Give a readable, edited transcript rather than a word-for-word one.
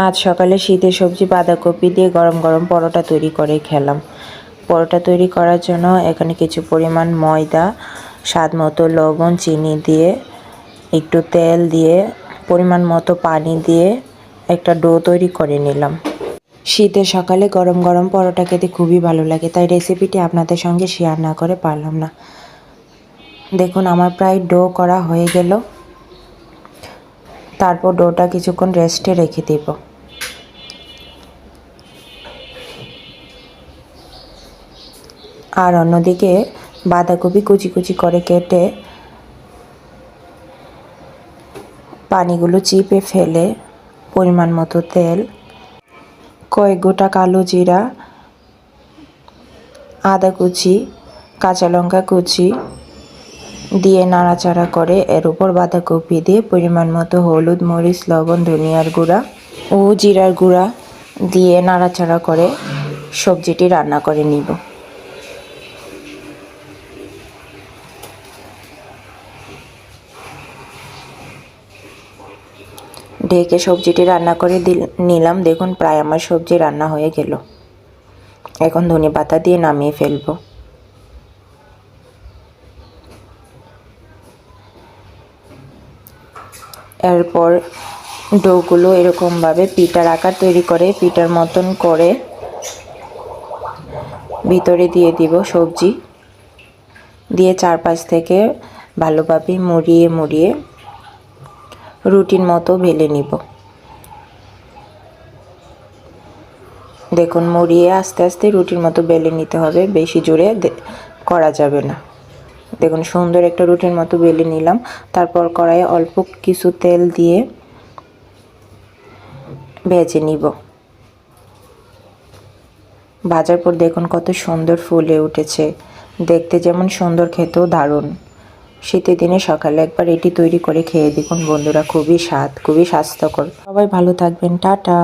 আজ সকালে শীতের সবজি বাঁধাকপি দিয়ে গরম গরম পরোটা তৈরি করে খেলাম। পরোটা তৈরি করার জন্য এখানে কিছু পরিমাণ ময়দা, স্বাদ মতো লবণ, চিনি দিয়ে, একটু তেল দিয়ে, পরিমাণ মতো পানি দিয়ে একটা ডো তৈরি করে নিলাম। শীতের সকালে গরম গরম পরোটা খেতে খুবই ভালো লাগে, তাই রেসিপিটি আপনাদের সঙ্গে শেয়ার না করে পারলাম না। দেখুন আমার প্রায় ডো করা হয়ে গেল। তারপর ডোটা কিছুক্ষণ রেস্টে রেখে দেব। আর অন্যদিকে বাঁধাকপি কুচি কুচি করে কেটে পানিগুলো চিপে ফেলে পরিমাণ মতো তেল, কয়েক গোটা কালো জিরা, আদা কুচি, কাঁচা লঙ্কা কুচি দিয়ে নাড়াচাড়া করে এর উপর বাঁধাকপি দিয়ে পরিমাণ মতো হলুদ, মরিচ, লবণ, ধনিয়ার গুঁড়া ও জিরার গুঁড়া দিয়ে নাড়াচাড়া করে সবজিটি রান্না করে নিব। ঢেকে সবজিটি রান্না করে নিলাম। দেখুন প্রায় আমার সবজি রান্না হয়ে গেল। এখন ধনেপাতা দিয়ে নামিয়ে ফেলবো। এরপর ডোগুলো এরকমভাবে পিঠার আকার তৈরি করে পিঠার মতন করে ভিতরে দিয়ে দিব সবজি দিয়ে চারপাশ থেকে ভালোভাবে মুড়িয়ে মুড়িয়ে রুটির মতো বেলে নিব। দেখুন মুড়িয়ে আস্তে আস্তে রুটির মতো বেলে নিতে হবে, বেশি জোরে করা যাবে না। দেখুন সুন্দর একটা রুটির মতো বেলে নিলাম। তারপর কড়াইয়ে অল্প কিছু তেল দিয়ে ভেজে নিব। ভাজার পর দেখুন কত সুন্দর ফুলে উঠেছে, দেখতে যেমন সুন্দর, খেতেও দারুণ। শীতের দিনে সকালে একবার এটি তৈরি করে খেয়ে দেখুন বন্ধুরা, খুবই স্বাদ, খুবই স্বাস্থ্যকর। সবাই ভালো থাকবেন, টাটা।